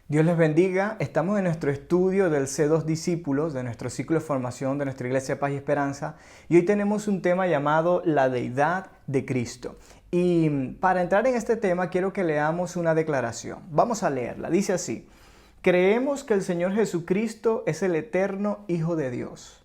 Dios les bendiga. Estamos en nuestro estudio del C2 Discípulos, de nuestro ciclo de formación de nuestra Iglesia Paz y Esperanza. Y hoy tenemos un tema llamado la deidad de Cristo. Y para entrar en este tema quiero que leamos una declaración. Vamos a leerla. Dice así: creemos que el Señor Jesucristo es el eterno Hijo de Dios,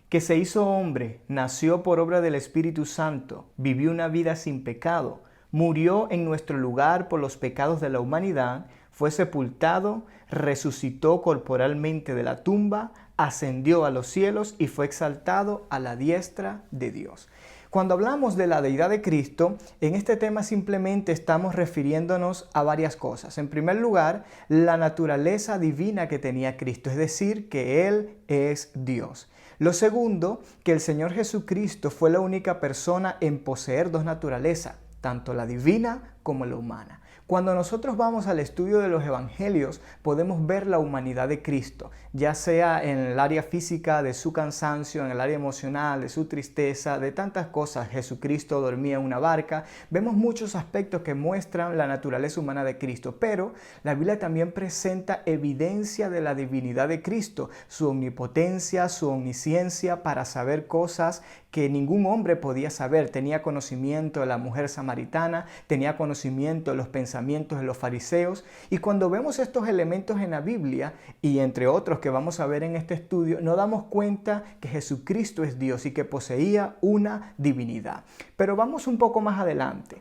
que se hizo hombre, nació por obra del Espíritu Santo, vivió una vida sin pecado, murió en nuestro lugar por los pecados de la humanidad, fue sepultado, resucitó corporalmente de la tumba, ascendió a los cielos y fue exaltado a la diestra de Dios. Cuando hablamos de la deidad de Cristo, en este tema simplemente estamos refiriéndonos a varias cosas. En primer lugar, la naturaleza divina que tenía Cristo, es decir, que Él es Dios. Lo segundo, que el Señor Jesucristo fue la única persona en poseer dos naturalezas, tanto la divina como la humana. Cuando nosotros vamos al estudio de los evangelios, podemos ver la humanidad de Cristo, ya sea en el área física de su cansancio, en el área emocional, de su tristeza, de tantas cosas. Jesucristo dormía en una barca. Vemos muchos aspectos que muestran la naturaleza humana de Cristo, pero la Biblia también presenta evidencia de la divinidad de Cristo, su omnipotencia, su omnisciencia para saber cosas que ningún hombre podía saber. Tenía conocimiento de la mujer samaritana, tenía conocimiento de los pensamientos de los fariseos. Y cuando vemos estos elementos en la Biblia, y entre otros que vamos a ver en este estudio, nos damos cuenta que Jesucristo es Dios y que poseía una divinidad. Pero vamos un poco más adelante.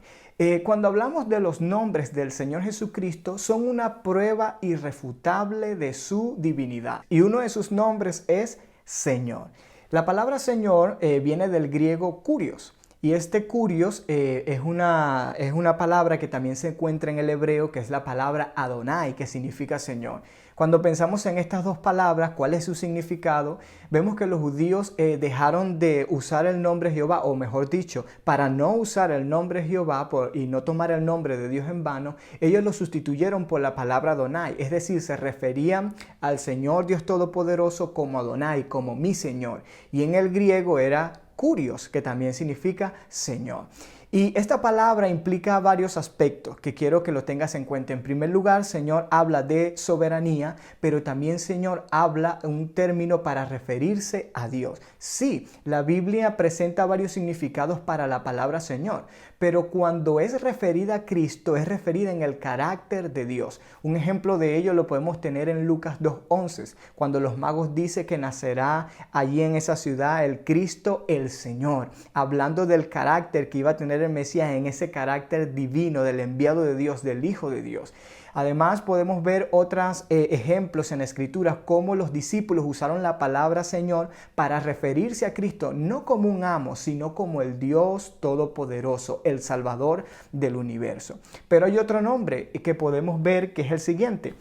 Cuando hablamos de los nombres del Señor Jesucristo, son una prueba irrefutable de su divinidad. Y uno de sus nombres es Señor. La palabra Señor viene del griego kurios. Y este kurios es una palabra que también se encuentra en el hebreo, que es la palabra Adonai, que significa Señor. Cuando pensamos en estas dos palabras, ¿cuál es su significado? Vemos que los judíos dejaron de usar el nombre Jehová, o mejor dicho, para no usar el nombre Jehová y no tomar el nombre de Dios en vano, ellos lo sustituyeron por la palabra Adonai, es decir, se referían al Señor Dios Todopoderoso como Adonai, como mi Señor. Y en el griego era kurios, que también significa Señor. Y esta palabra implica varios aspectos que quiero que lo tengas en cuenta. En primer lugar, Señor habla de soberanía, pero también Señor habla un término para referirse a Dios. Sí, la Biblia presenta varios significados para la palabra Señor, pero cuando es referida a Cristo, es referida en el carácter de Dios. Un ejemplo de ello lo podemos tener en Lucas 2:11, cuando los magos dicen que nacerá allí en esa ciudad el Cristo, el Señor, hablando del carácter que iba a tener el Mesías, en ese carácter divino del enviado de Dios, del Hijo de Dios. Además, podemos ver otros ejemplos en la Escritura, cómo los discípulos usaron la palabra Señor para referirse a Cristo, no como un amo, sino como el Dios Todopoderoso, el Salvador del universo. Pero hay otro nombre que podemos ver, que es el siguiente: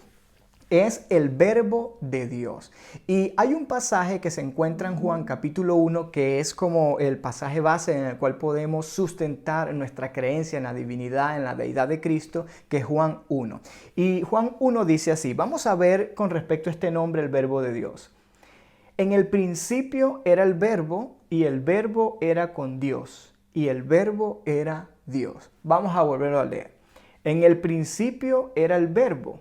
es el Verbo de Dios. Y hay un pasaje que se encuentra en Juan capítulo 1, que es como el pasaje base en el cual podemos sustentar nuestra creencia en la divinidad, en la deidad de Cristo, que es Juan 1. Y Juan 1 dice así: vamos a ver con respecto a este nombre, el Verbo de Dios. En el principio era el Verbo, y el Verbo era con Dios, y el Verbo era Dios. Vamos a volverlo a leer. En el principio era el Verbo,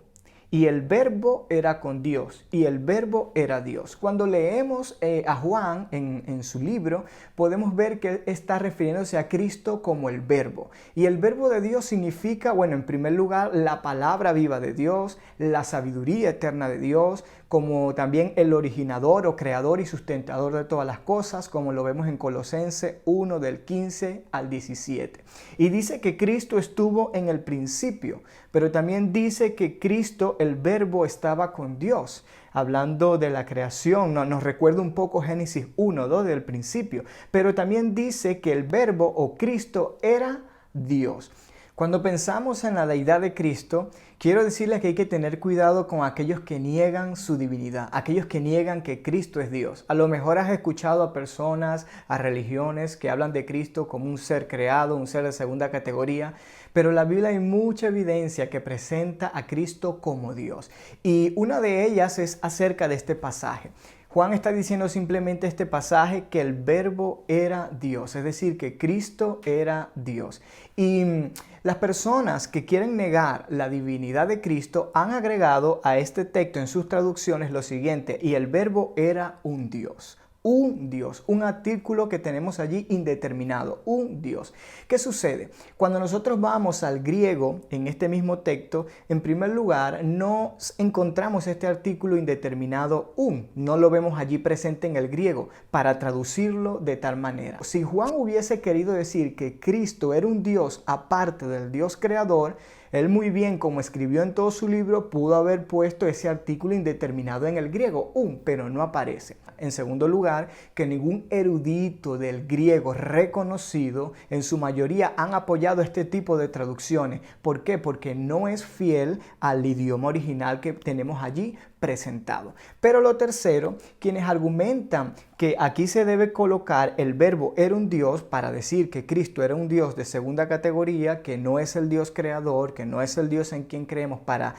y el Verbo era con Dios, y el Verbo era Dios. Cuando leemos a Juan en su libro, podemos ver que está refiriéndose a Cristo como el Verbo. Y el Verbo de Dios significa, bueno, en primer lugar, la palabra viva de Dios, la sabiduría eterna de Dios, como también el originador o creador y sustentador de todas las cosas, como lo vemos en Colosenses 1 del 15 al 17. Y dice que Cristo estuvo en el principio, pero también dice que Cristo, el Verbo, estaba con Dios. Hablando de la creación, nos recuerda un poco Génesis 1:2 del principio, pero también dice que el Verbo o Cristo era Dios. Cuando pensamos en la deidad de Cristo, quiero decirles que hay que tener cuidado con aquellos que niegan su divinidad, aquellos que niegan que Cristo es Dios. A lo mejor has escuchado a personas, a religiones que hablan de Cristo como un ser creado, un ser de segunda categoría, pero en la Biblia hay mucha evidencia que presenta a Cristo como Dios. Y una de ellas es acerca de este pasaje. Juan está diciendo simplemente este pasaje que el Verbo era Dios, es decir, que Cristo era Dios. Y las personas que quieren negar la divinidad de Cristo han agregado a este texto en sus traducciones lo siguiente: y el Verbo era un Dios. Un Dios, un artículo que tenemos allí indeterminado, un Dios. ¿Qué sucede? Cuando nosotros vamos al griego en este mismo texto, en primer lugar, no encontramos este artículo indeterminado un, no lo vemos allí presente en el griego para traducirlo de tal manera. Si Juan hubiese querido decir que Cristo era un Dios aparte del Dios creador, él muy bien, como escribió en todo su libro, pudo haber puesto ese artículo indeterminado en el griego, un, pero no aparece. En segundo lugar, que ningún erudito del griego reconocido, en su mayoría, han apoyado este tipo de traducciones. ¿Por qué? Porque no es fiel al idioma original que tenemos allí presentado. Pero lo tercero, quienes argumentan que aquí se debe colocar el verbo era un Dios para decir que Cristo era un Dios de segunda categoría, que no es el Dios creador, que no es el Dios en quien creemos para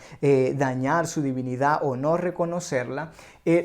dañar su divinidad o no reconocerla,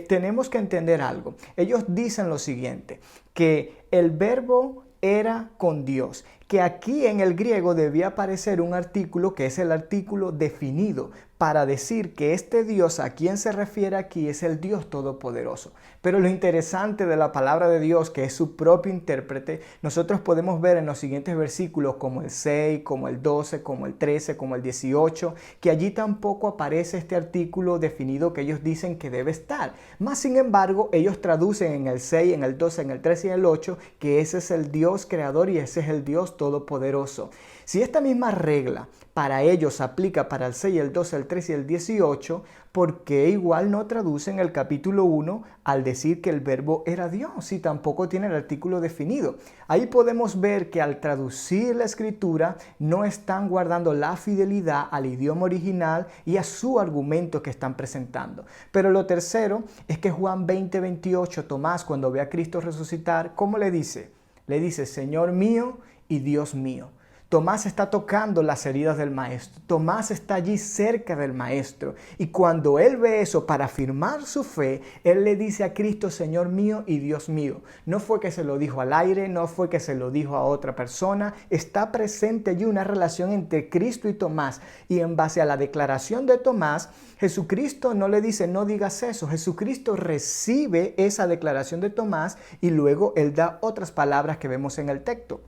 tenemos que entender algo. Ellos dicen lo siguiente, que el verbo era con Dios, que aquí en el griego debía aparecer un artículo que es el artículo definido para decir que este Dios a quien se refiere aquí es el Dios Todopoderoso. Pero lo interesante de la palabra de Dios, que es su propio intérprete, nosotros podemos ver en los siguientes versículos como el 6, como el 12, como el 13, como el 18, que allí tampoco aparece este artículo definido que ellos dicen que debe estar. Más sin embargo, ellos traducen en el 6, en el 12, en el 13 y en el 8 que ese es el Dios creador y ese es el Dios Todopoderoso. Si esta misma regla para ellos aplica para el 6, el 12, el 13 y el 18, ¿por qué igual no traducen el capítulo 1 al decir que el verbo era Dios si tampoco tiene el artículo definido? Ahí podemos ver que al traducir la escritura no están guardando la fidelidad al idioma original y a su argumento que están presentando. Pero lo tercero es que Juan 20, 28, Tomás, cuando ve a Cristo resucitar, ¿cómo le dice? Le dice, Señor mío y Dios mío. Tomás está tocando las heridas del maestro. Tomás está allí cerca del maestro. Y cuando él ve eso para afirmar su fe, él le dice a Cristo, Señor mío y Dios mío. No fue que se lo dijo al aire, no fue que se lo dijo a otra persona. Está presente allí una relación entre Cristo y Tomás. Y en base a la declaración de Tomás, Jesucristo no le dice, no digas eso. Jesucristo recibe esa declaración de Tomás y luego él da otras palabras que vemos en el texto.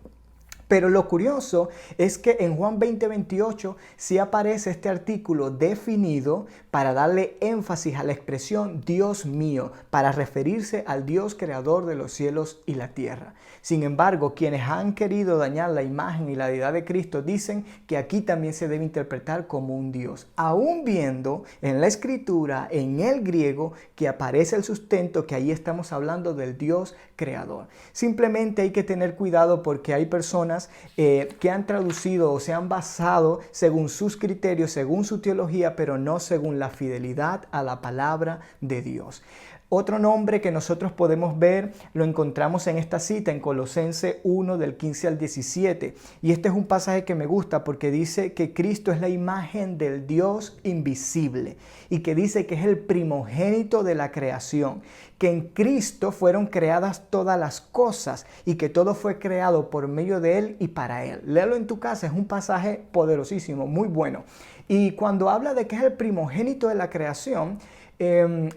Pero lo curioso es que en Juan 20, 28 sí aparece este artículo definido para darle énfasis a la expresión Dios mío, para referirse al Dios creador de los cielos y la tierra. Sin embargo, quienes han querido dañar la imagen y la deidad de Cristo dicen que aquí también se debe interpretar como un Dios, aún viendo en la escritura, en el griego, que aparece el sustento que ahí estamos hablando del Dios creador. Simplemente hay que tener cuidado porque hay personas que han traducido o se han basado según sus criterios, según su teología, pero no según la fidelidad a la palabra de Dios. Otro nombre que nosotros podemos ver lo encontramos en esta cita en Colosenses 1 del 15 al 17 y este es un pasaje que me gusta porque dice que Cristo es la imagen del Dios invisible y que dice que es el primogénito de la creación, que en Cristo fueron creadas todas las cosas y que todo fue creado por medio de Él y para Él. Léelo en tu casa, es un pasaje poderosísimo, muy bueno. Y cuando habla de que es el primogénito de la creación,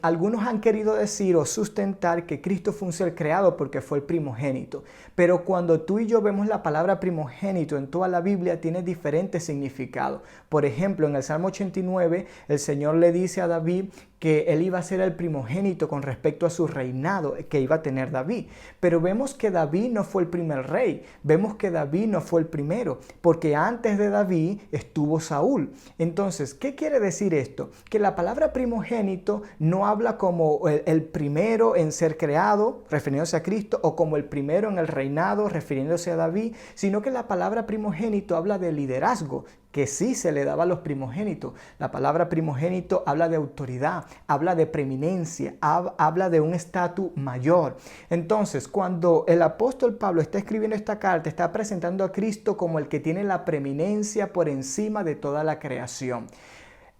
algunos han querido decir o sustentar que Cristo fue un ser creado porque fue el primogénito. Pero cuando tú y yo vemos la palabra primogénito en toda la Biblia tiene diferentes significados. Por ejemplo, en el Salmo 89, el Señor le dice a David que él iba a ser el primogénito con respecto a su reinado que iba a tener David. Pero vemos que David no fue el primer rey, vemos que David no fue el primero, porque antes de David estuvo Saúl. Entonces, ¿qué quiere decir esto? Que la palabra primogénito no habla como el primero en ser creado, refiriéndose a Cristo, o como el primero en el reinado, refiriéndose a David, sino que la palabra primogénito habla de liderazgo, que sí se le daba a los primogénitos. La palabra primogénito habla de autoridad, habla de preeminencia, habla de un estatus mayor. Entonces, cuando el apóstol Pablo está escribiendo esta carta, está presentando a Cristo como el que tiene la preeminencia por encima de toda la creación.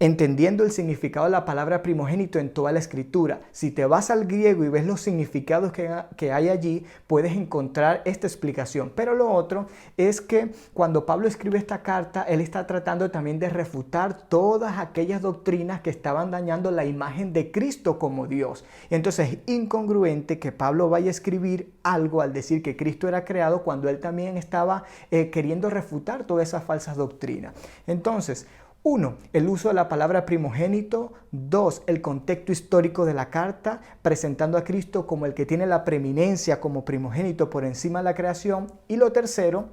entendiendo el significado de la palabra primogénito en toda la escritura. Si te vas al griego y ves los significados que hay allí, puedes encontrar esta explicación. Pero lo otro es que cuando Pablo escribe esta carta, él está tratando también de refutar todas aquellas doctrinas que estaban dañando la imagen de Cristo como Dios. Y entonces es incongruente que Pablo vaya a escribir algo al decir que Cristo era creado cuando él también estaba queriendo refutar todas esas falsas doctrinas. Entonces, 1. El uso de la palabra primogénito. 2. El contexto histórico de la carta, presentando a Cristo como el que tiene la preeminencia como primogénito por encima de la creación. Y lo tercero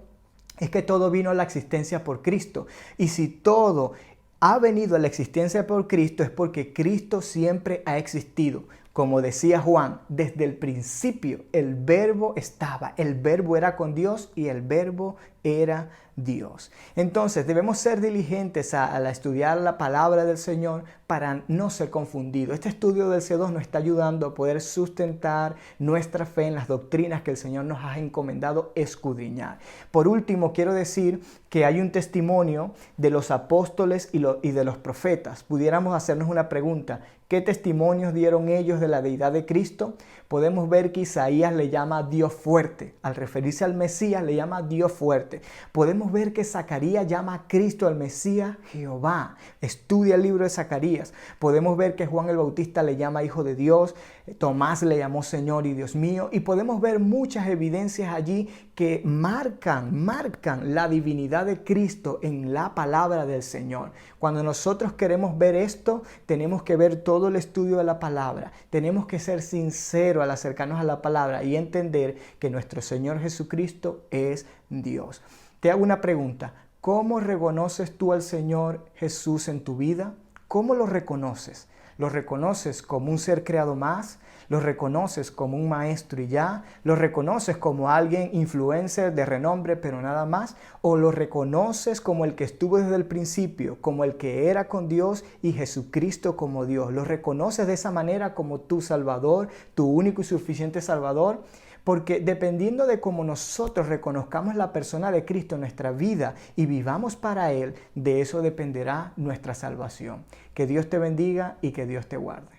es que todo vino a la existencia por Cristo. Y si todo ha venido a la existencia por Cristo es porque Cristo siempre ha existido. Como decía Juan, desde el principio el verbo estaba, el verbo era con Dios y el verbo era Dios. Entonces debemos ser diligentes al estudiar la palabra del Señor para no ser confundidos. Este estudio del C2 nos está ayudando a poder sustentar nuestra fe en las doctrinas que el Señor nos ha encomendado escudriñar. Por último, quiero decir que hay un testimonio de los apóstoles y de los profetas. Pudiéramos hacernos una pregunta: ¿qué testimonios dieron ellos de la deidad de Cristo? Podemos ver que Isaías le llama Dios fuerte. Al referirse al Mesías le llama Dios fuerte. Podemos ver que Zacarías llama a Cristo, al Mesías, Jehová. Estudia el libro de Zacarías. Podemos ver que Juan el Bautista le llama Hijo de Dios. Tomás le llamó Señor y Dios mío. Y podemos ver muchas evidencias allí que marcan la divinidad de Cristo en la palabra del Señor. Cuando nosotros queremos ver esto, tenemos que ver todo el estudio de la palabra. Tenemos que ser sinceros al acercarnos a la palabra y entender que nuestro Señor Jesucristo es Dios. Te hago una pregunta: ¿cómo reconoces tú al Señor Jesús en tu vida? ¿Cómo lo reconoces? ¿Lo reconoces como un ser creado más? ¿Lo reconoces como un maestro y ya? ¿Lo reconoces como alguien influencer de renombre pero nada más? ¿O lo reconoces como el que estuvo desde el principio, como el que era con Dios y Jesucristo como Dios? ¿Lo reconoces de esa manera como tu Salvador, tu único y suficiente Salvador? Porque dependiendo de cómo nosotros reconozcamos la persona de Cristo en nuestra vida y vivamos para Él, de eso dependerá nuestra salvación. Que Dios te bendiga y que Dios te guarde.